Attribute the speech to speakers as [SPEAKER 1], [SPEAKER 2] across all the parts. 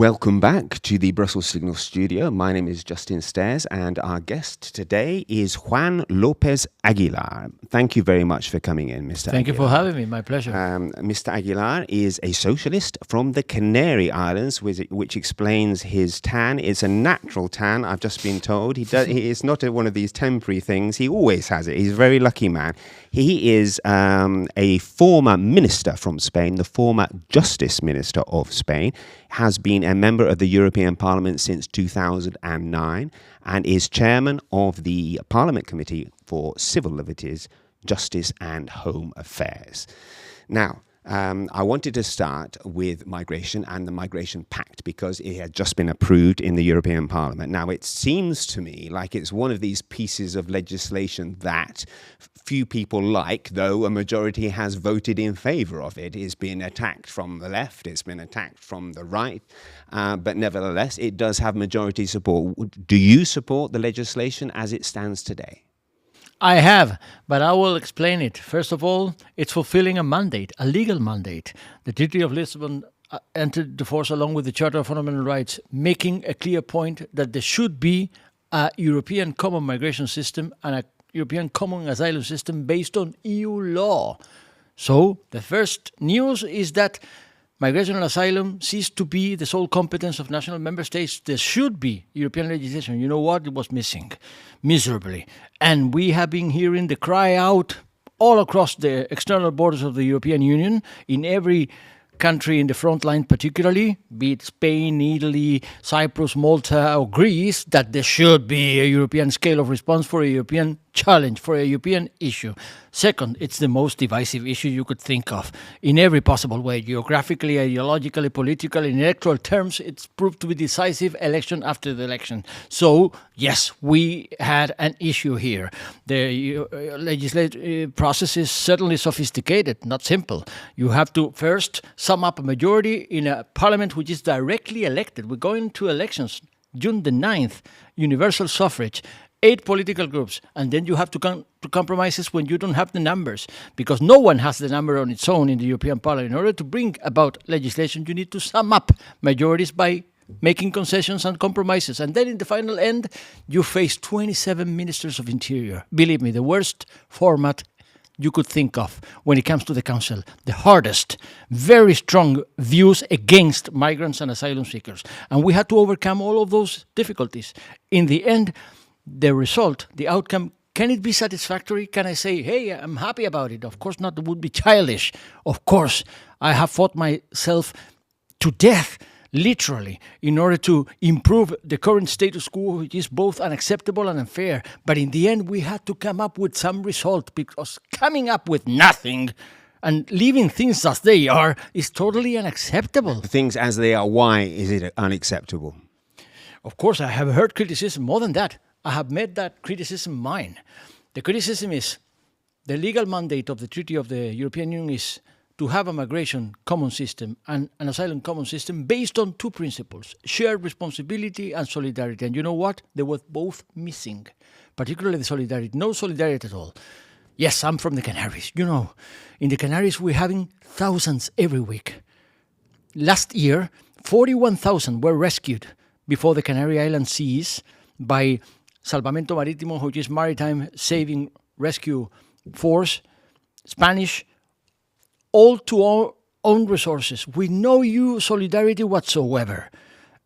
[SPEAKER 1] Welcome back to the Brussels Signal Studio. My name is Justin Stairs, and our guest today is Juan López Aguilar. Thank you very much for coming in, Mr.
[SPEAKER 2] Thank
[SPEAKER 1] Aguilar.
[SPEAKER 2] you for having me. My pleasure.
[SPEAKER 1] Mr. Aguilar is a socialist from the Canary Islands, which explains his tan. It's a natural tan, I've just been told. He is not one of these temporary things. He always has it. He's a very lucky man. He is a former minister from Spain, the former Justice Minister of Spain, has been a member of the European Parliament since 2009 and is chairman of the Parliament Committee for Civil Liberties, Justice and Home Affairs. Now, I wanted to start with migration and the migration pact because it had just been approved in the European Parliament. Now, it seems to me like it's one of these pieces of legislation that few people like, though a majority has voted in favour of it. It's been attacked from the left, it's been attacked from the right, but nevertheless, it does have majority support. Do you support the legislation as it stands today?
[SPEAKER 2] I have, but I will explain it. First of all, it's fulfilling a mandate, a legal mandate. The Treaty of Lisbon entered into force along with the Charter of Fundamental Rights, making a clear point that there should be a European common migration system and a European common asylum system based on EU law. So the first news is that migration and asylum cease to be the sole competence of national member states. There should be European legislation. You know what? It was missing, miserably. And we have been hearing the cry out all across the external borders of the European Union, in every country in the front line particularly, be it Spain, Italy, Cyprus, Malta or Greece, that there should be a European scale of response for a European challenge, for a European issue. Second, it's the most divisive issue you could think of in every possible way, geographically, ideologically, politically, in electoral terms. It's proved to be decisive election after the election. So, yes, we had an issue here. The legislative process is certainly sophisticated, not simple. You have to first sum up a majority in a parliament which is directly elected. We're going to elections June the 9th, universal suffrage, 8 political groups, and then you have to come to compromises when you don't have the numbers, because no one has the number on its own in the European Parliament. In order to bring about legislation, you need to sum up majorities by making concessions and compromises. And then in the final end, you face 27 ministers of interior. Believe me, the worst format you could think of when it comes to the council. The hardest, very strong views against migrants and asylum seekers. And we had to overcome all of those difficulties. In the end, the result, the outcome, can it be satisfactory? Can I say, hey, I'm happy about it? Of course not. It would be childish. Of course, I have fought myself to death, literally, in order to improve the current status quo, which is both unacceptable and unfair. But in the end, we had to come up with some result, because coming up with nothing and leaving things as they are is totally unacceptable.
[SPEAKER 1] Things as they are, why is it unacceptable?
[SPEAKER 2] Of course, I have heard criticism. More than that, I have made that criticism mine. The criticism is the legal mandate of the Treaty of the European Union is to have a migration common system and an asylum common system based on 2 principles, shared responsibility and solidarity. And you know what? They were both missing, particularly the solidarity. No solidarity at all. Yes, I'm from the Canaries. You know, in the Canaries, we're having thousands every week. Last year, 41,000 were rescued before the Canary Island seas by Salvamento Marítimo, which is maritime saving rescue force, Spanish, all to our own resources, with no EU solidarity whatsoever.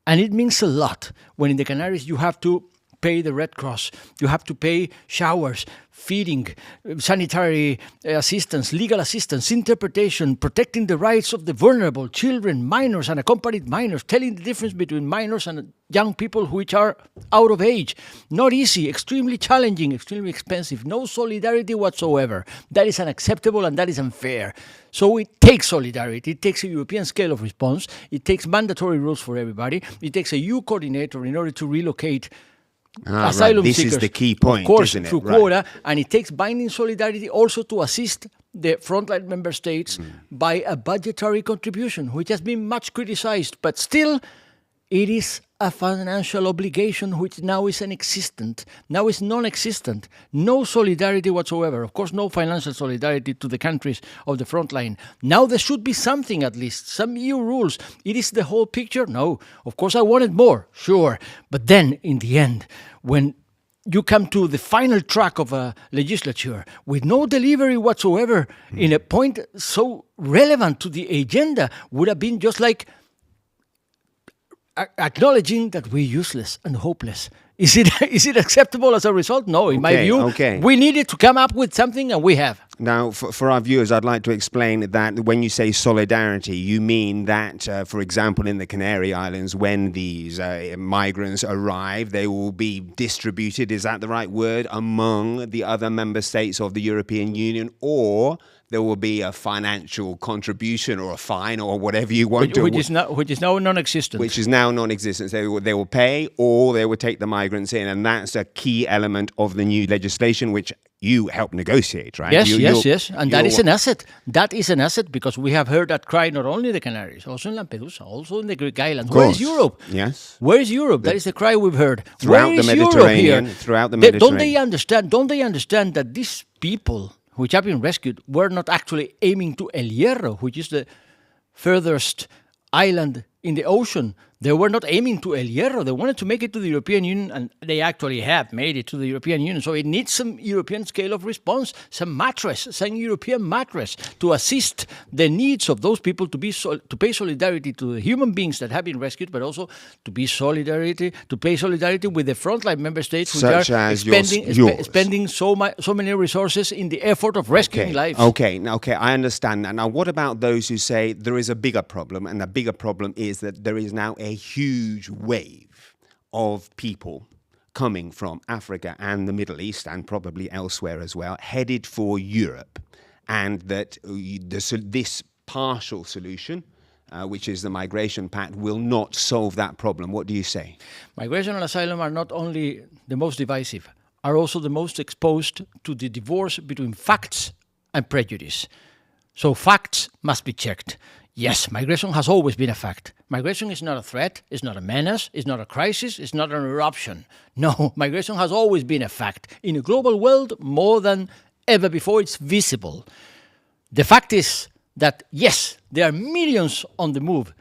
[SPEAKER 2] And it means a lot when in the Canaries you have to pay the Red Cross, you have to pay showers, feeding, sanitary assistance, legal assistance, interpretation, protecting the rights of the vulnerable, children, minors, and accompanied minors, telling the difference between minors and young people which are out of age. Not easy, extremely challenging, extremely expensive, no solidarity whatsoever. That is unacceptable and that is unfair. So it takes solidarity, it takes a European scale of response, it takes mandatory rules for everybody, it takes a EU coordinator in order to relocate asylum
[SPEAKER 1] This
[SPEAKER 2] seekers,
[SPEAKER 1] is the key point,
[SPEAKER 2] of course,
[SPEAKER 1] isn't it?
[SPEAKER 2] through quota, and it takes binding solidarity also to assist the frontline member states by a budgetary contribution, which has been much criticized, but still it is a financial obligation which now is inexistent, now is non-existent. No solidarity whatsoever. Of course, no financial solidarity to the countries of the front line. Now there should be something at least, some EU rules. It is the whole picture? No. Of course, I wanted more, sure. But then, in the end, when you come to the final track of a legislature with no delivery whatsoever in a point so relevant to the agenda, would have been just like acknowledging that we're useless and hopeless. Is it acceptable as a result? No, in my view, we needed to come up with something, and we have.
[SPEAKER 1] Now, for our viewers, I'd like to explain that when you say solidarity, you mean that, for example, in the Canary Islands, when these migrants arrive, they will be distributed, is that the right word, among the other member states of the European Union, or there will be a financial contribution or a fine or whatever you want
[SPEAKER 2] which is now non-existent.
[SPEAKER 1] Which is now non-existent. They will pay, or they will take the migrants in, and that's a key element of the new legislation, which you helped negotiate, right?
[SPEAKER 2] Yes. And that is an asset. That is an asset because we have heard that cry not only in the Canaries, also in Lampedusa, also in the Greek islands. Where is Europe?
[SPEAKER 1] Yes.
[SPEAKER 2] Where is Europe? That is the cry we've heard.
[SPEAKER 1] Throughout the Mediterranean. Throughout the Mediterranean.
[SPEAKER 2] Don't they understand that these people which have been rescued were not actually aiming to El Hierro, which is the furthest island in the ocean? They were not aiming to El Hierro. They wanted to make it to the European Union, and they actually have made it to the European Union. So it needs some European scale of response, some European mattress to assist the needs of those people to pay solidarity to the human beings that have been rescued, but also to pay solidarity with the frontline member states which are spending so many resources in the effort of rescuing lives.
[SPEAKER 1] Okay, I understand that. Now, what about those who say there is a bigger problem, and the bigger problem is that there is now a huge wave of people coming from Africa and the Middle East and probably elsewhere as well, headed for Europe, and that this partial solution, which is the migration pact, will not solve that problem? What do you say?
[SPEAKER 2] Migration and asylum are not only the most divisive, are also the most exposed to the divorce between facts and prejudice. So facts must be checked. Yes, migration has always been a fact. Migration is not a threat, it's not a menace, it's not a crisis, it's not an eruption. No, migration has always been a fact. In a global world, more than ever before, it's visible. The fact is that, yes, there are millions on the move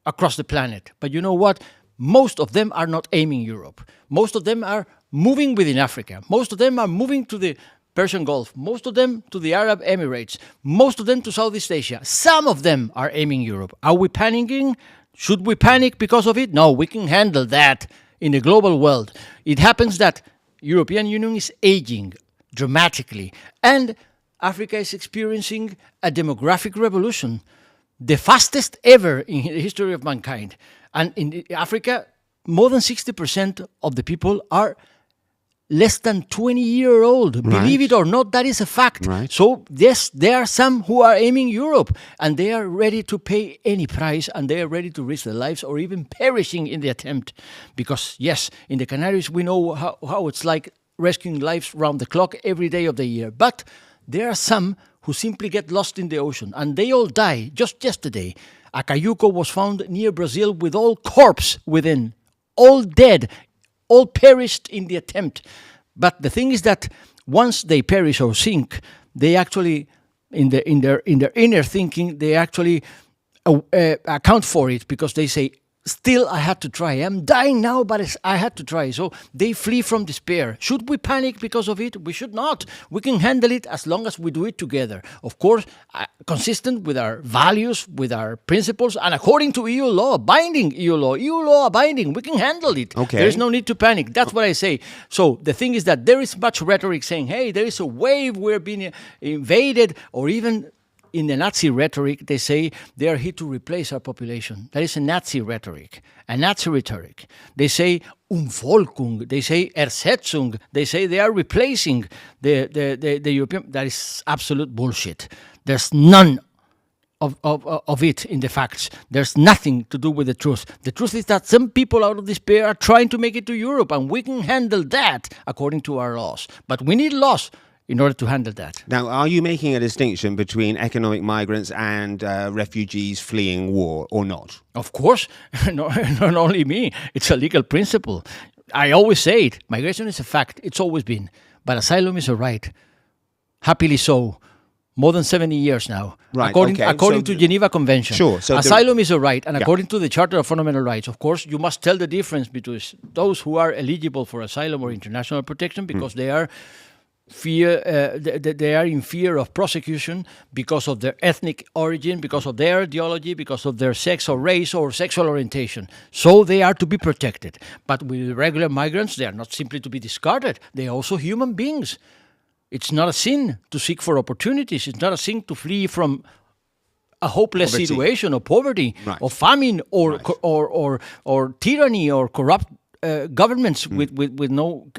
[SPEAKER 2] across the planet. But you know what? Most of them are not aiming Europe. Most of them are moving within Africa. Most of them are moving to the Persian Gulf, most of them to the Arab Emirates, most of them to Southeast Asia. Some of them are aiming Europe. Are we panicking? Should we panic because of it? No, we can handle that in the global world. It happens that European Union is aging dramatically, and Africa is experiencing a demographic revolution, the fastest ever in the history of mankind. And in Africa, more than 60% of the people are less than 20-year-old.
[SPEAKER 1] Right.
[SPEAKER 2] Believe it or not, that is a fact.
[SPEAKER 1] Right.
[SPEAKER 2] So, yes, there are some who are aiming Europe, and they are ready to pay any price, and they are ready to risk their lives or even perishing in the attempt. Because, yes, in the Canaries, we know how it's like rescuing lives round the clock every day of the year. But there are some who simply get lost in the ocean, and they all die. Just yesterday, a cayuco was found near Brazil with all corpse within, all dead, all perished in the attempt. But the thing is that once they perish or sink, they actually, in their inner thinking, they actually account for it, because they say, still I had to try. I'm dying now, but I had to try. So they flee from despair. Should we panic because of it? We should not. We can handle it as long as we do it together. Of course, consistent with our values, with our principles, and according to EU law, binding EU law binding. We can handle it.
[SPEAKER 1] Okay.
[SPEAKER 2] There's no need to panic. That's what I say. So the thing is that there is much rhetoric saying, hey, there is a wave, we're being invaded, or even in the Nazi rhetoric, they say they are here to replace our population. That is a Nazi rhetoric, a Nazi rhetoric. They say Umvolkung, they say Ersetzung, they say they are replacing the European. That is absolute bullshit. There's none of it in the facts. There's nothing to do with the truth. The truth is that some people out of despair are trying to make it to Europe, and we can handle that according to our laws. But we need laws in order to handle that.
[SPEAKER 1] Now, are you making a distinction between economic migrants and refugees fleeing war or not?
[SPEAKER 2] Of course, not only me. It's a legal principle. I always say it. Migration is a fact. It's always been. But asylum is a right. Happily so. More than 70 years now.
[SPEAKER 1] Right,
[SPEAKER 2] according to Geneva Convention.
[SPEAKER 1] Sure. So
[SPEAKER 2] asylum is a right, and according to the Charter of Fundamental Rights, of course, you must tell the difference between those who are eligible for asylum or international protection because they are they are in fear of prosecution because of their ethnic origin, because of their ideology, because of their sex or race or sexual orientation. So they are to be protected. But with regular migrants, they are not simply to be discarded. They are also human beings. It's not a sin to seek for opportunities. It's not a sin to flee from a hopeless situation or poverty or famine or tyranny or corrupt governments with no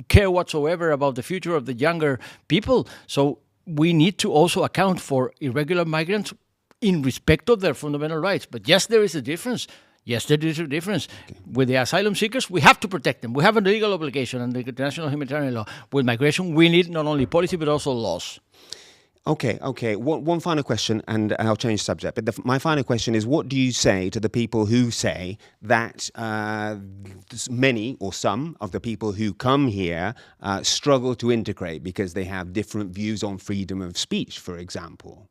[SPEAKER 2] care whatsoever about the future of the younger people. So we need to also account for irregular migrants in respect of their fundamental rights. But yes, there is a difference. Yes, there is a difference. With the asylum seekers, we have to protect them. We have a legal obligation under the international humanitarian law. With migration, we need not only policy but also laws.
[SPEAKER 1] Okay. One final question, and I'll change subject. But my final question is, what do you say to the people who say that many or some of the people who come here struggle to integrate because they have different views on freedom of speech, for example?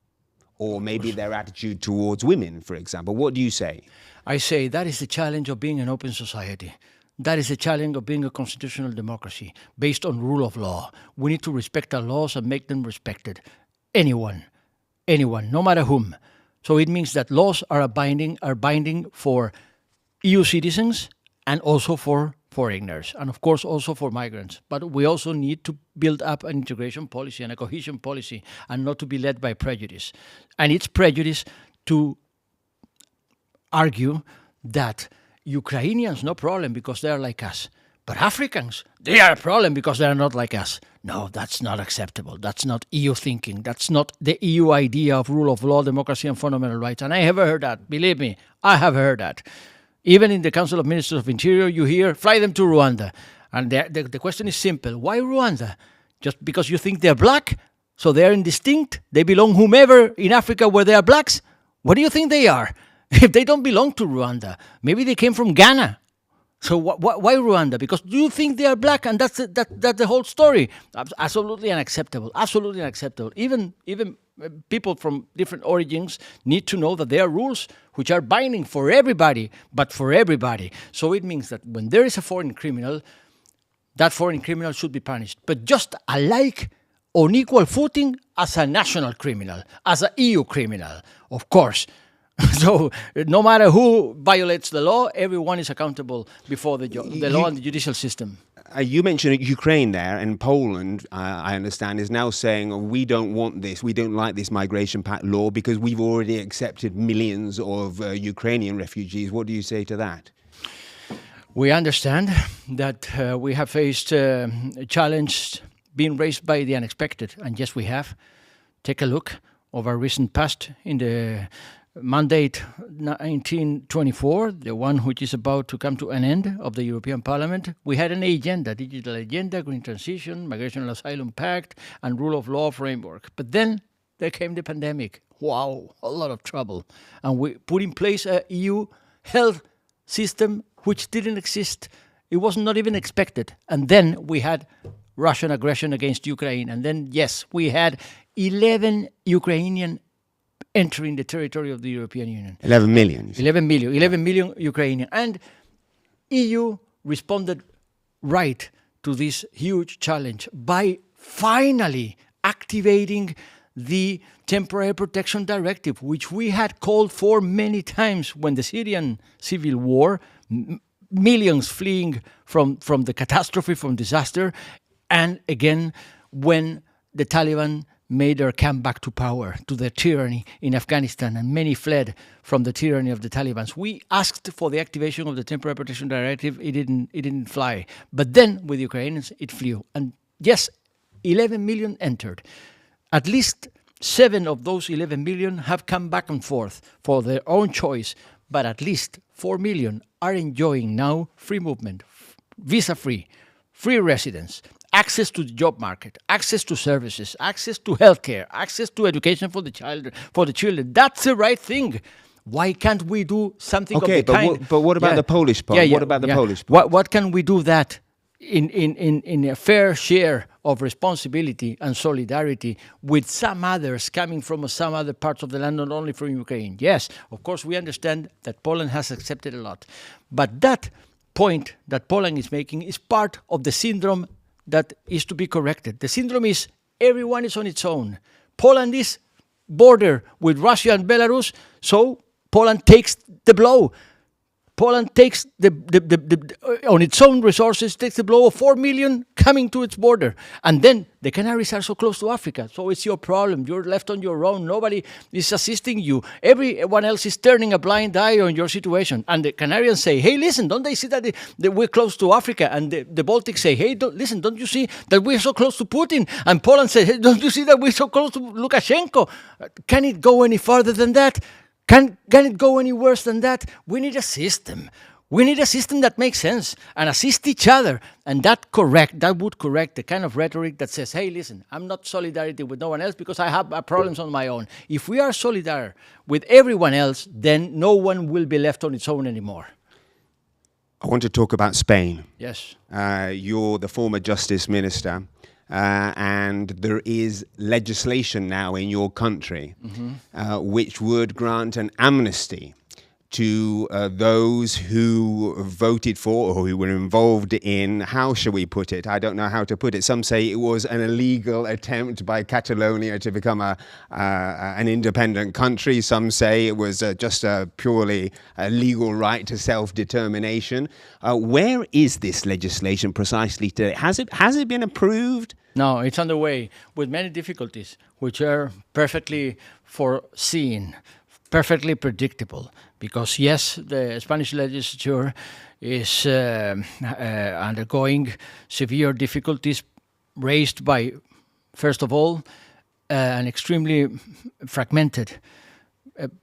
[SPEAKER 1] Or maybe their attitude towards women, for example. What do you say?
[SPEAKER 2] I say that is the challenge of being an open society. That is the challenge of being a constitutional democracy based on rule of law. We need to respect our laws and make them respected. Anyone, no matter whom. So it means that laws are binding for EU citizens and also for foreigners, and of course also for migrants. But we also need to build up an integration policy and a cohesion policy and not to be led by prejudice. And it's prejudice to argue that Ukrainians, no problem because they are like us. But Africans, they are a problem because they are not like us. No, that's not acceptable. That's not EU thinking. That's not the EU idea of rule of law, democracy, and fundamental rights. And I have heard that. Believe me, I have heard that. Even in the Council of Ministers of Interior, you hear, fly them to Rwanda. And the question is simple. Why Rwanda? Just because you think they're black? So they're indistinct? They belong whomever in Africa where they are blacks? What do you think they are? If they don't belong to Rwanda, maybe they came from Ghana. So why Rwanda? Because you think they are black, and that's the whole story. Absolutely unacceptable. Absolutely unacceptable. Even people from different origins need to know that there are rules which are binding for everybody, but for everybody. So it means that when there is a foreign criminal, that foreign criminal should be punished, but just alike on equal footing as a national criminal, as an EU criminal, of course. So no matter who violates the law, everyone is accountable before the law and the judicial system.
[SPEAKER 1] You mentioned Ukraine there, and Poland, I understand, is now saying, we don't want this, we don't like this migration pact law because we've already accepted millions of Ukrainian refugees. What do you say to that?
[SPEAKER 2] We understand that we have faced a challenge being raised by the unexpected, and yes, we have. Take a look of our recent past in the mandate 1924, the one which is about to come to an end of the European Parliament. We had an agenda, digital agenda, green transition, migration and asylum pact, and rule of law framework. But then there came the pandemic. Wow, a lot of trouble. And we put in place a EU health system which didn't exist. It was not even expected. And then we had Russian aggression against Ukraine. And then, yes, we had 11 Ukrainian entering the territory of the European Union.
[SPEAKER 1] 11 million.
[SPEAKER 2] 11 million Ukrainian. And EU responded right to this huge challenge by finally activating the Temporary Protection Directive, which we had called for many times when the Syrian civil war, millions fleeing from the catastrophe, from disaster, and again when the Taliban made their comeback to power, to the tyranny in Afghanistan, and many fled from the tyranny of the Taliban. We asked for the activation of the Temporary Protection Directive. It didn't fly. But then, with the Ukrainians, it flew. And yes, 11 million entered. At least 7 of those 11 million have come back and forth for their own choice. But at least 4 million are enjoying now free movement, visa-free, free residence, access to the job market, access to services, access to healthcare, access to education for the children. That's the right thing. Why can't we do something of the kind?
[SPEAKER 1] But what about the Polish part? What about the Polish part?
[SPEAKER 2] What can we do that in a fair share of responsibility and solidarity with some others coming from some other parts of the land, not only from Ukraine? Yes, of course, we understand that Poland has accepted a lot. But that point that Poland is making is part of the syndrome that is to be corrected. The syndrome is everyone is on its own. Poland is border with Russia and Belarus, so Poland takes the blow. Poland takes on its own resources, takes the blow of 4 million coming to its border. And then the Canaries are so close to Africa. So it's your problem. You're left on your own. Nobody is assisting you. Everyone else is turning a blind eye on your situation. And the Canarians say, hey, listen, don't they see that we're close to Africa? And the Baltics say, hey, listen, don't you see that we're so close to Putin? And Poland says, hey, don't you see that we're so close to Lukashenko? Can it go any further than that? Can it go any worse than that? We need a system. We need a system that makes sense and assist each other. And that would correct the kind of rhetoric that says, hey, listen, I'm not solidarity with no one else because I have problems on my own. If we are solidar with everyone else, then no one will be left on its own anymore.
[SPEAKER 1] I want to talk about Spain.
[SPEAKER 2] Yes.
[SPEAKER 1] You're the former justice minister. And there is legislation now in your country which would grant an amnesty to those who voted for or who were involved in, how shall we put it? I don't know how to put it. Some say it was an illegal attempt by Catalonia to become an independent country. Some say it was just a purely legal right to self-determination. Where is this legislation precisely today? Has it been approved?
[SPEAKER 2] No, it's underway with many difficulties, which are perfectly foreseen, perfectly predictable. Because yes, the Spanish legislature is undergoing severe difficulties raised by, first of all, an extremely fragmented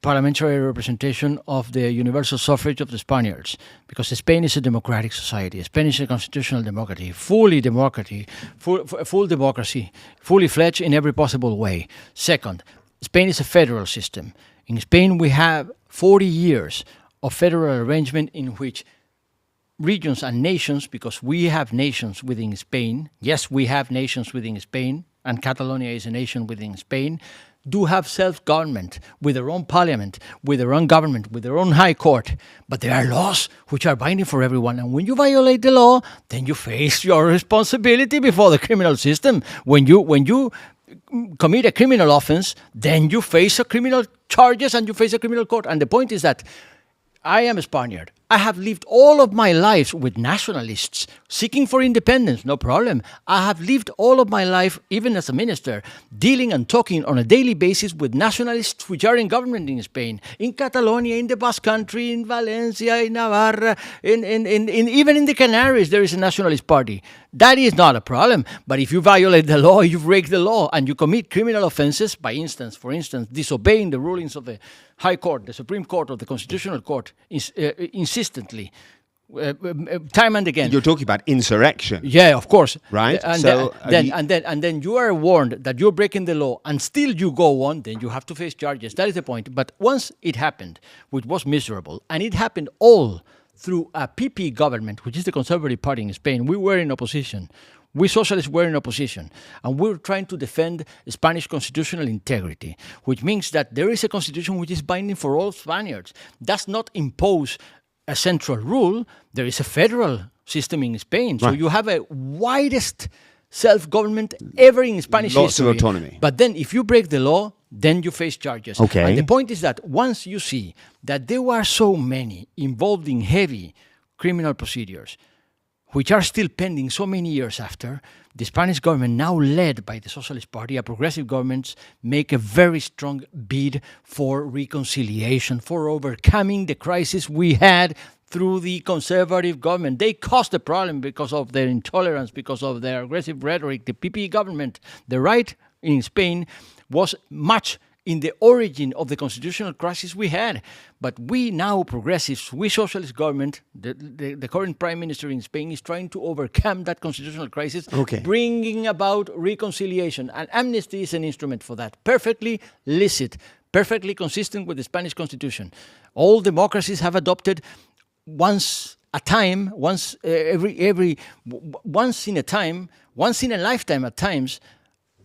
[SPEAKER 2] parliamentary representation of the universal suffrage of the Spaniards, because Spain is a democratic society. Spain is a constitutional democracy, full democracy, fully fledged in every possible way. Second, Spain is a federal system. In Spain, we have 40 years of federal arrangement in which regions and nations, because we have nations within Spain, yes, we have nations within Spain, and Catalonia is a nation within Spain, do have self-government with their own parliament, with their own government, with their own high court. But there are laws which are binding for everyone. And when you violate the law, then you face your responsibility before the criminal system. When you commit a criminal offense, then you face a criminal charges and you face a criminal court. And the point is that I am a Spaniard. I have lived all of my life with nationalists seeking for independence, no problem. I have lived all of my life, even as a minister, dealing and talking on a daily basis with nationalists which are in government in Spain, in Catalonia, in the Basque Country, in Valencia, in Navarra, even in the Canaries, there is a nationalist party. That is not a problem. But if you violate the law, you break the law, and you commit criminal offenses, for instance, disobeying the rulings of the High Court, the Supreme Court, or the Constitutional Court, insistently, time and again.
[SPEAKER 1] You're talking about insurrection.
[SPEAKER 2] Yeah, of course.
[SPEAKER 1] Right.
[SPEAKER 2] And then you are warned that you're breaking the law, and still you go on. Then you have to face charges. That is the point. But once it happened, which was miserable, and it happened all through a PP government, which is the Conservative Party in Spain. We were in opposition. We socialists were in opposition, and we were trying to defend Spanish constitutional integrity, which means that there is a constitution which is binding for all Spaniards. Does not impose a central rule. There is a federal system in Spain, so you have a widest self-government ever in Spanish history.
[SPEAKER 1] Lots of autonomy.
[SPEAKER 2] But then if you break the law, then you face charges.
[SPEAKER 1] Okay.
[SPEAKER 2] And the point is that once you see that there were so many involved in heavy criminal procedures, which are still pending so many years after, the Spanish government, now led by the Socialist Party, a progressive government, make a very strong bid for reconciliation, for overcoming the crisis we had through the conservative government. They caused the problem because of their intolerance, because of their aggressive rhetoric. The PP government, the right in Spain, was much in the origin of the constitutional crisis we had. But we now, progressives, we socialist government, the current prime minister in Spain is trying to overcome that constitutional crisis, bringing about reconciliation. And amnesty is an instrument for that. Perfectly licit, perfectly consistent with the Spanish constitution. All democracies have adopted once in a lifetime at times,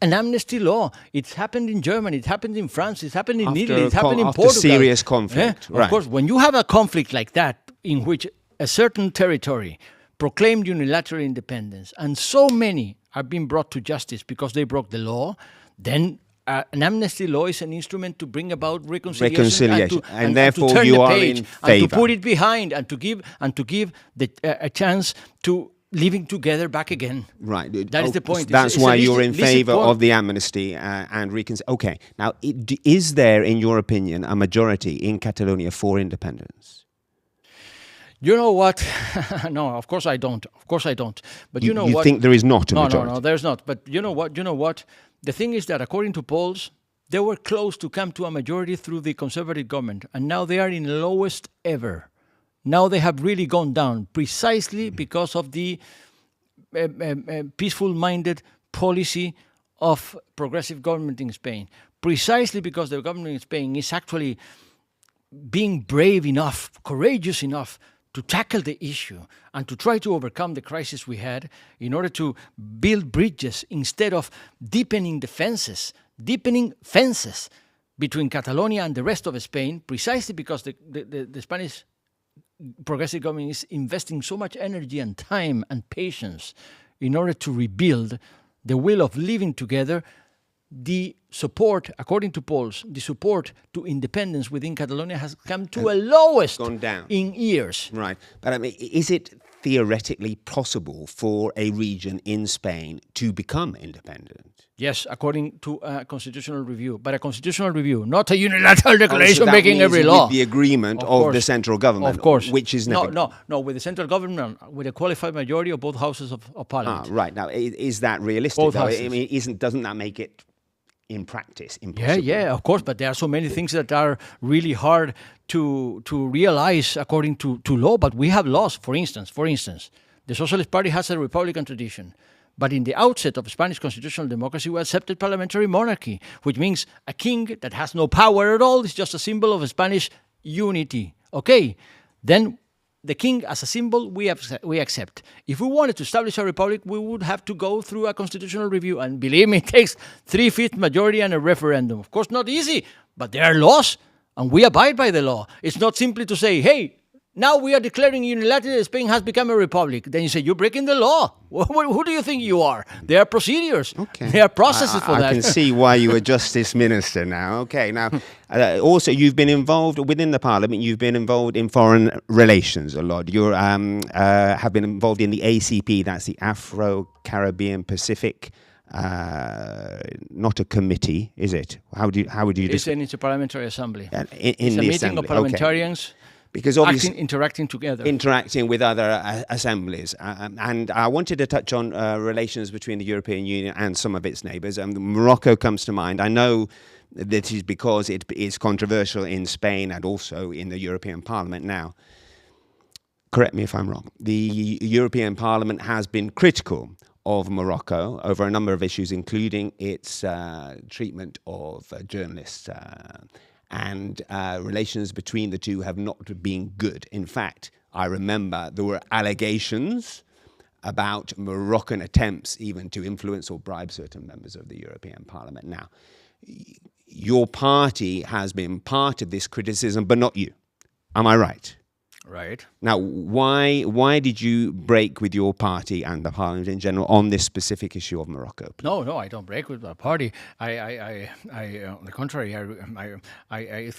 [SPEAKER 2] an amnesty law. It's happened in Germany, it happened in France, it's happened in Italy, it's happened in Portugal.
[SPEAKER 1] After serious conflict, right.
[SPEAKER 2] Of course, when you have a conflict like that, in which a certain territory proclaimed unilateral independence, and so many are being brought to justice because they broke the law, then an amnesty law is an instrument to bring about reconciliation. And therefore to turn
[SPEAKER 1] you
[SPEAKER 2] the
[SPEAKER 1] are
[SPEAKER 2] page
[SPEAKER 1] in favor.
[SPEAKER 2] and to put it behind and to give a chance to living together back again.
[SPEAKER 1] Right.
[SPEAKER 2] That is the point.
[SPEAKER 1] That's why you're in favor of the amnesty and reconciliation. Okay. Now, is there, in your opinion, a majority in Catalonia for independence?
[SPEAKER 2] You know what? No, of course I don't. But you know what?
[SPEAKER 1] You think there is not a majority?
[SPEAKER 2] No, there's not. But you know what? The thing is that according to polls, they were close to come to a majority through the Conservative government, and now they are in lowest ever. Now they have really gone down precisely because of the peaceful-minded policy of progressive government in Spain. Precisely because the government in Spain is actually being brave enough, courageous enough to tackle the issue and to try to overcome the crisis we had in order to build bridges instead of deepening fences between Catalonia and the rest of Spain, precisely because the Spanish progressive government is investing so much energy and time and patience in order to rebuild the will of living together. The support, according to polls, the support to independence within Catalonia has come to a lowest
[SPEAKER 1] gone down
[SPEAKER 2] in years.
[SPEAKER 1] Right. But I mean, is it theoretically possible for a region in Spain to become independent?
[SPEAKER 2] Yes, according to a constitutional review. But a constitutional review, not a unilateral declaration making every law.
[SPEAKER 1] With the agreement of the central government.
[SPEAKER 2] Of course.
[SPEAKER 1] Which is never...
[SPEAKER 2] No, with the central government, with a qualified majority of both houses of parliament.
[SPEAKER 1] Right. Now, is that realistic?
[SPEAKER 2] Both houses.
[SPEAKER 1] I mean, doesn't that make it in practice impossible?
[SPEAKER 2] Yeah, of course, but there are so many things that are really hard to realize according to law, but we have laws. For instance, the Socialist Party has a Republican tradition, but in the outset of Spanish constitutional democracy, we accepted parliamentary monarchy, which means a king that has no power at all is just a symbol of Spanish unity. Okay, then the king as a symbol we accept. If we wanted to establish a republic, we would have to go through a constitutional review. And believe me, it takes 3/5 majority and a referendum. Of course, not easy, but there are laws, and we abide by the law. It's not simply to say, hey, now we are declaring unilaterally that Spain has become a republic. Then you say, you're breaking the law. Who do you think you are? There are procedures.
[SPEAKER 1] Okay.
[SPEAKER 2] There are processes for that.
[SPEAKER 1] I can see why you were Justice Minister now. Okay, now, also you've been involved within the Parliament, you've been involved in foreign relations a lot. You have been involved in the ACP, that's the Afro-Caribbean Pacific, not a committee, is it? How would you
[SPEAKER 2] It's an interparliamentary assembly.
[SPEAKER 1] It's
[SPEAKER 2] a meeting of parliamentarians.
[SPEAKER 1] Okay. Because obviously
[SPEAKER 2] interacting together.
[SPEAKER 1] Interacting with other assemblies. And I wanted to touch on relations between the European Union and some of its neighbours. Morocco comes to mind. I know that is because it is controversial in Spain and also in the European Parliament now. Correct me if I'm wrong. The European Parliament has been critical of Morocco over a number of issues, including its treatment of journalists. And relations between the two have not been good. In fact, I remember there were allegations about Moroccan attempts even to influence or bribe certain members of the European Parliament. Now, your party has been part of this criticism, but not you. Am I right?
[SPEAKER 2] Right.
[SPEAKER 1] Now, why did you break with your party and the Parliament in general on this specific issue of Morocco?
[SPEAKER 2] No, I don't break with my party. I on the contrary, I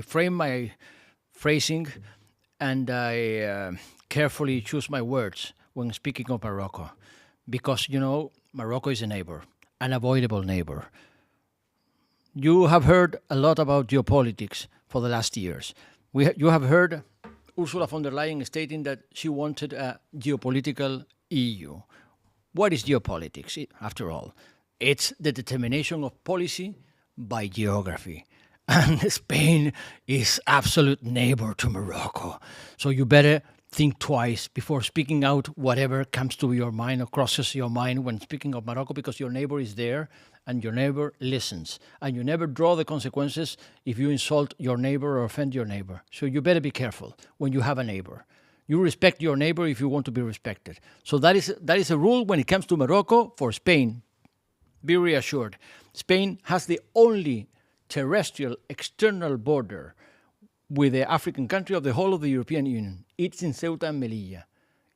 [SPEAKER 2] frame my phrasing, and I carefully choose my words when speaking of Morocco, because Morocco is a neighbor, an avoidable neighbor. You have heard a lot about geopolitics for the last years. You have heard Ursula von der Leyen stating that she wanted a geopolitical EU. What is geopolitics, after all? It's the determination of policy by geography. And Spain is absolute neighbor to Morocco. So you better think twice before speaking out whatever comes to your mind or crosses your mind when speaking of Morocco, because your neighbor is there and your neighbor listens. And you never draw the consequences if you insult your neighbor or offend your neighbor. So you better be careful when you have a neighbor. You respect your neighbor if you want to be respected. So that is a rule when it comes to Morocco. For Spain, be reassured. Spain has the only terrestrial external border with the African country of the whole of the European Union. It's in Ceuta and Melilla.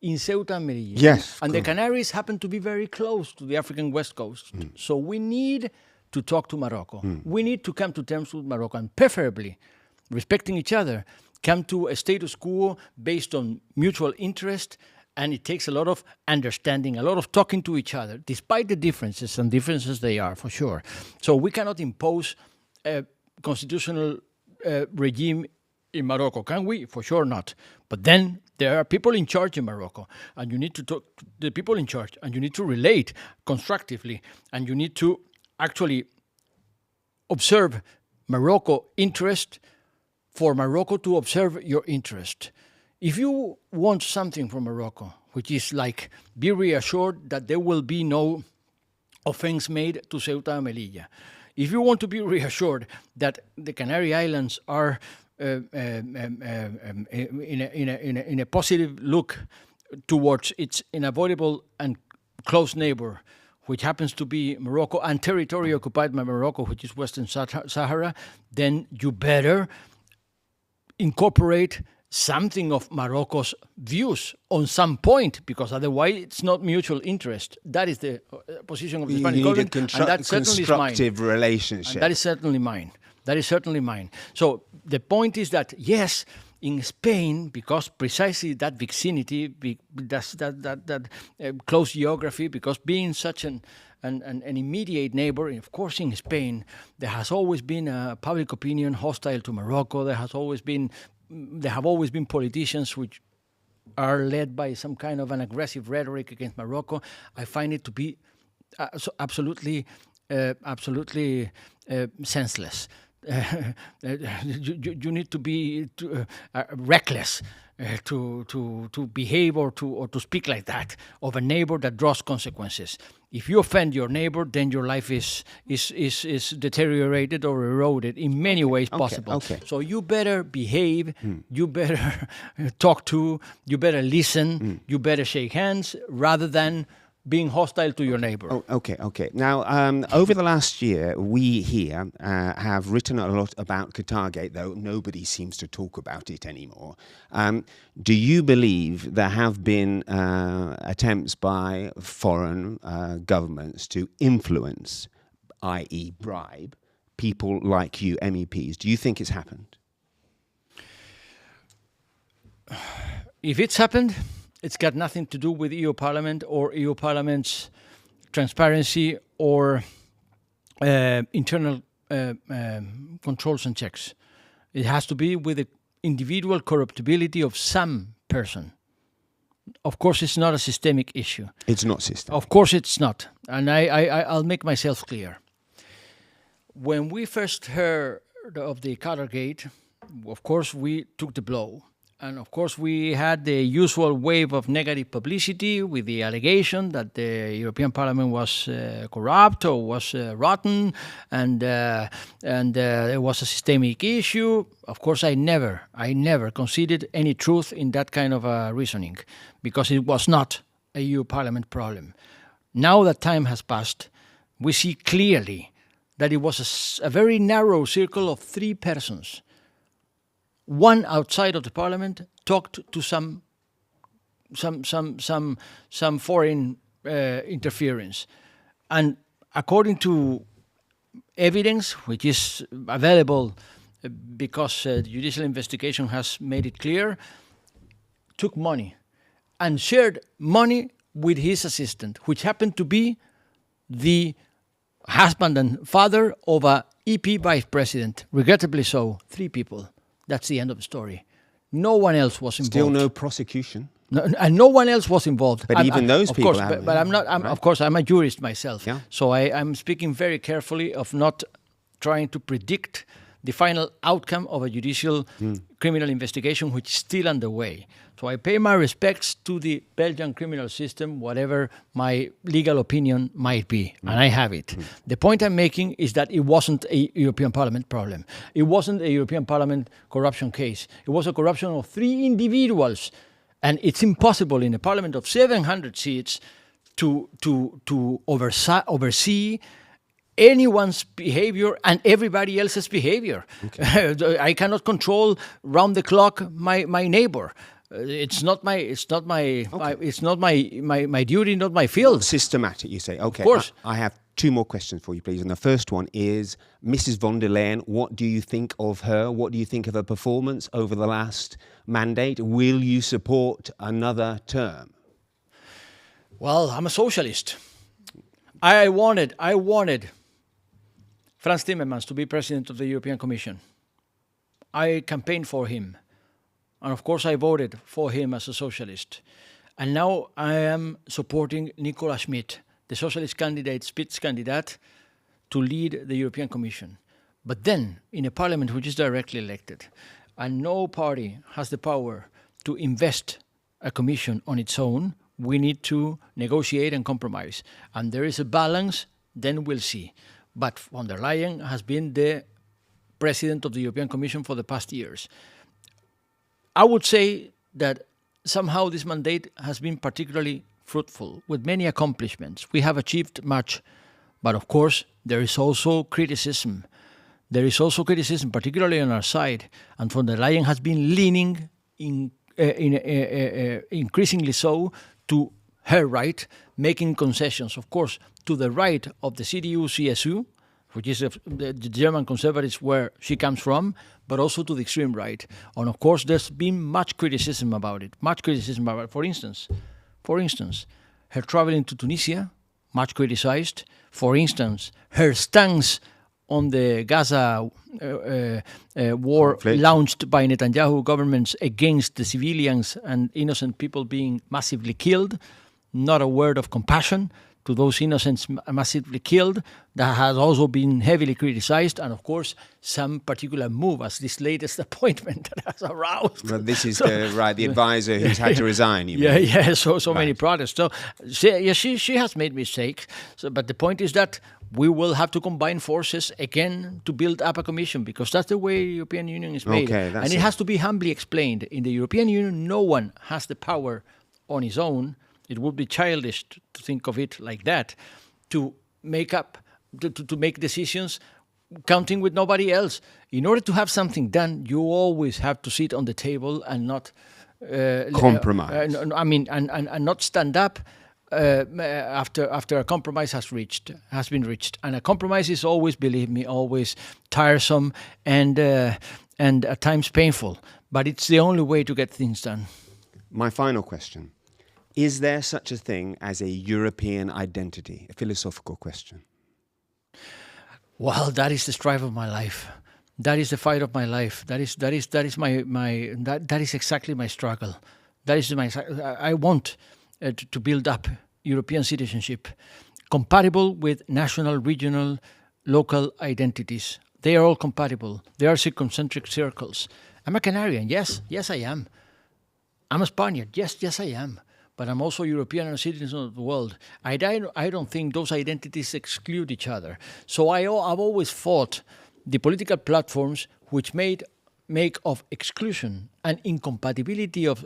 [SPEAKER 2] In Ceuta and Melilla.
[SPEAKER 1] Yes.
[SPEAKER 2] And the Canaries happen to be very close to the African west coast. So we need to talk to Morocco. We need to come to terms with Morocco, and preferably, respecting each other, come to a status quo based on mutual interest. And it takes a lot of understanding, a lot of talking to each other, despite the differences, and differences they are, for sure. So we cannot impose a constitutional regime in Morocco, can we? For sure not. But then there are people in charge in Morocco, and you need to talk to the people in charge, and you need to relate constructively, and you need to actually observe Morocco interest for Morocco to observe your interest. If you want something from Morocco, which is like, be reassured that there will be no offense made to Ceuta and Melilla. If you want to be reassured that the Canary Islands are in a positive look towards its unavoidable and close neighbor, which happens to be Morocco, and territory occupied by Morocco, which is Western Sahara, then you better incorporate something of Morocco's views on some point, because otherwise it's not mutual interest. That is the position of the Spanish government, and that certainly is mine.
[SPEAKER 1] Constructive relationship.
[SPEAKER 2] And that is certainly mine. That is certainly mine. So the point is that, yes, in Spain, because precisely that vicinity, that close geography, because being such an immediate neighbor, of course, in Spain, there has always been a public opinion hostile to Morocco. There have always been politicians which are led by some kind of an aggressive rhetoric against Morocco. I find it to be absolutely senseless. You need to be reckless to behave or to speak like that of a neighbor that draws consequences. If you offend your neighbor, then your life is deteriorated or eroded in many ways possible.
[SPEAKER 1] Okay.
[SPEAKER 2] So you better behave, you better talk to, you better listen, you better shake hands, rather than being hostile to your neighbor.
[SPEAKER 1] Oh, okay. Now, over the last year, we here have written a lot about Qatargate, though nobody seems to talk about it anymore. Do you believe there have been attempts by foreign governments to influence, i.e. bribe, people like you, MEPs? Do you think it's happened?
[SPEAKER 2] If it's happened, it's got nothing to do with EU Parliament or EU Parliament's transparency or internal controls and checks. It has to be with the individual corruptibility of some person. Of course, it's not a systemic issue.
[SPEAKER 1] It's not systemic.
[SPEAKER 2] Of course, it's not. And I'll make myself clear. When we first heard of the Qatargate, of course, we took the blow. And of course, we had the usual wave of negative publicity with the allegation that the European Parliament was corrupt or was rotten, and it was a systemic issue. Of course, I never conceded any truth in that kind of reasoning, because it was not a EU Parliament problem. Now that time has passed, we see clearly that it was a very narrow circle of 3 persons. One outside of the parliament talked to some foreign interference, and according to evidence which is available because the judicial investigation has made it clear, took money and shared money with his assistant, which happened to be the husband and father of a EP vice president. Regrettably so, 3 people. That's the end of the story. No one else was involved.
[SPEAKER 1] Still no prosecution.
[SPEAKER 2] No, and no one else was involved.
[SPEAKER 1] But even those people,
[SPEAKER 2] of course. But I'm not. Right? Of course, I'm a jurist myself.
[SPEAKER 1] Yeah.
[SPEAKER 2] So I'm speaking very carefully of not trying to predict the final outcome of a judicial criminal investigation, which is still underway. So I pay my respects to the Belgian criminal system, whatever my legal opinion might be, and I have it. The point I'm making is that it wasn't a European Parliament problem. It wasn't a European Parliament corruption case. It was a corruption of 3 individuals, and it's impossible in a parliament of 700 seats to oversee anyone's behavior and everybody else's behavior. Okay. I cannot control round the clock my neighbor. It's not my duty, not my field.
[SPEAKER 1] Systematic, you say. Okay.
[SPEAKER 2] Of course.
[SPEAKER 1] I have 2 more questions for you, please. And the first one is Mrs. von der Leyen. What do you think of her? What do you think of her performance over the last mandate? Will you support another term?
[SPEAKER 2] Well, I'm a socialist. I wanted Frans Timmermans to be president of the European Commission. I campaigned for him. And of course, I voted for him as a socialist. And now I am supporting Nicola Schmidt, the socialist candidate, Spitzenkandidat, to lead the European Commission. But then, in a parliament which is directly elected, and no party has the power to invest a commission on its own, we need to negotiate and compromise. And there is a balance, then we'll see. But von der Leyen has been the president of the European Commission for the past years. I would say that somehow this mandate has been particularly fruitful, with many accomplishments. We have achieved much, but of course there is also criticism. There is also criticism, particularly on our side, and von der Leyen has been leaning increasingly so to her right, making concessions, of course, to the right of the CDU-CSU, which is the German conservatives where she comes from, but also to the extreme right. And of course, there's been much criticism about it. For instance, her traveling to Tunisia, much criticized. For instance, her stance on the Gaza war conflict launched by Netanyahu governments against the civilians and innocent people being massively killed. Not a word of compassion to those innocents massively killed. That has also been heavily criticized, and of course, some particular move, as this latest appointment that has aroused.
[SPEAKER 1] Well, this is the advisor who's had to resign. You mean?
[SPEAKER 2] So right. Many protests. So, she has made mistakes. So, but the point is that we will have to combine forces again to build up a commission, because that's the way the European Union is made.
[SPEAKER 1] Okay,
[SPEAKER 2] and it has to be humbly explained. In the European Union, no one has the power on his own. It would be childish to think of it like that, to make decisions counting with nobody else. In order to have something done, you always have to sit on the table and not compromise. And not stand up after a compromise has been reached. And a compromise is always, believe me, always tiresome and at times painful. But it's the only way to get things done.
[SPEAKER 1] My final question. Is there such a thing as a European identity? A philosophical question.
[SPEAKER 2] Well, that is the strife of my life. That is the fight of my life. That is exactly my struggle. I want to build up European citizenship compatible with national, regional, local identities. They are all compatible. They are concentric circles. I'm a Canarian. Yes, I am. I'm a Spaniard. Yes, I am. But I'm also European and a citizen of the world. I don't think those identities exclude each other. So I've always fought the political platforms which make of exclusion and incompatibility of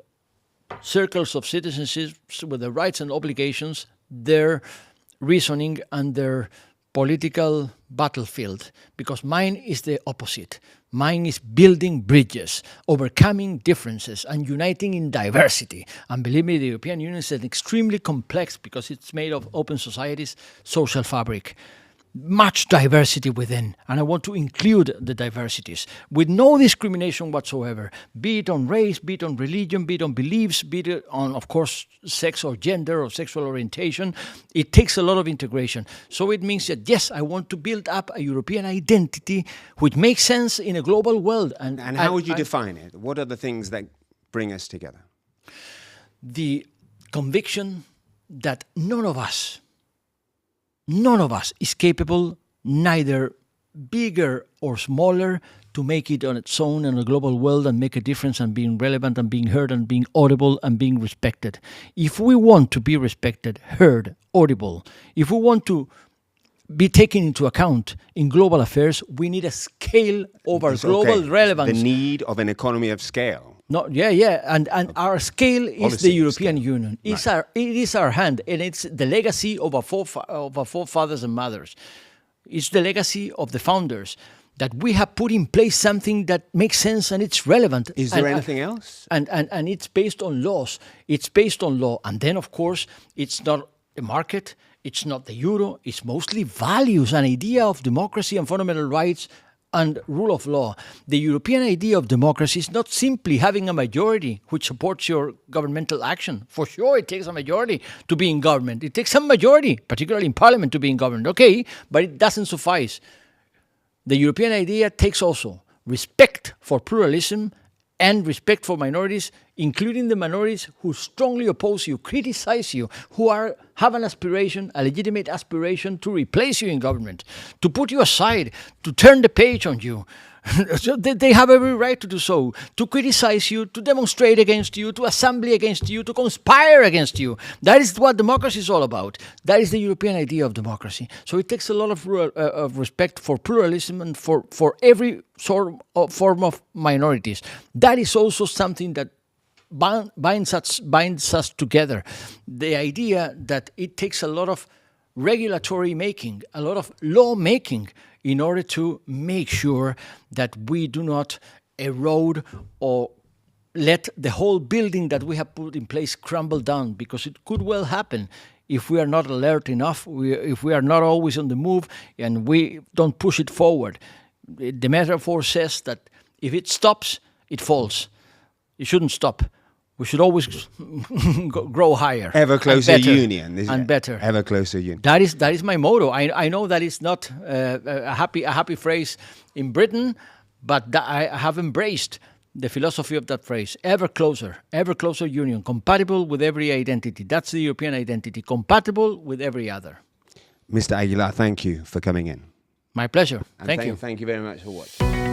[SPEAKER 2] circles of citizenship with their rights and obligations their reasoning and their political battlefield, because mine is the opposite. Mine is building bridges, overcoming differences, and uniting in diversity. And believe me, the European Union is an extremely complex, because it's made of open societies, social fabric. Much diversity within, and I want to include the diversities with no discrimination whatsoever, be it on race, be it on religion, be it on beliefs, be it on, of course, sex or gender or sexual orientation. It takes a lot of integration. So it means that, yes, I want to build up a European identity which makes sense in a global world. And
[SPEAKER 1] how would you define it? What are the things that bring us together?
[SPEAKER 2] The conviction that none of us is capable neither bigger or smaller, to make it on its own in a global world and make a difference and being relevant and being heard and being audible and being respected. If we want to be respected, heard, audible, if we want to be taken into account in global affairs, we need a scale of our global relevance.
[SPEAKER 1] The need of an economy of scale.
[SPEAKER 2] No, and our scale is the European Union. It is our hand, and it's the legacy of our forefathers and mothers. It's the legacy of the founders, that we have put in place something that makes sense and it's relevant.
[SPEAKER 1] Is there anything else?
[SPEAKER 2] And it's based on laws. It's based on law. And then, of course, it's not a market. It's not the euro. It's mostly values, an idea of democracy and fundamental rights and rule of law. The European idea of democracy is not simply having a majority which supports your governmental action. For sure, it takes a majority to be in government. It takes some majority, particularly in parliament, to be in government. Okay, but it doesn't suffice. The European idea takes also respect for pluralism and respect for minorities, including the minorities who strongly oppose you, criticize you, who have an aspiration, a legitimate aspiration to replace you in government, to put you aside, to turn the page on you. So they have every right to do so, to criticize you, to demonstrate against you, to assemble against you, to conspire against you. That is what democracy is all about. That is the European idea of democracy. So it takes a lot of respect for pluralism and for every sort of form of minorities. That is also something that binds us together. The idea that it takes a lot of regulatory making, a lot of law making, in order to make sure that we do not erode or let the whole building that we have put in place crumble down, because it could well happen if we are not alert enough, if we are not always on the move and we don't push it forward. The metaphor says that if it stops, it falls. It shouldn't stop. We should always grow higher.
[SPEAKER 1] Ever closer union.
[SPEAKER 2] And better.
[SPEAKER 1] Ever closer union.
[SPEAKER 2] That is my motto. I know that is not a happy phrase in Britain, but I have embraced the philosophy of that phrase. Ever closer union, compatible with every identity. That's the European identity, compatible with every other.
[SPEAKER 1] Mr. Aguilar, thank you for coming in.
[SPEAKER 2] My pleasure.
[SPEAKER 1] And
[SPEAKER 2] thank you.
[SPEAKER 1] Thank you very much for watching.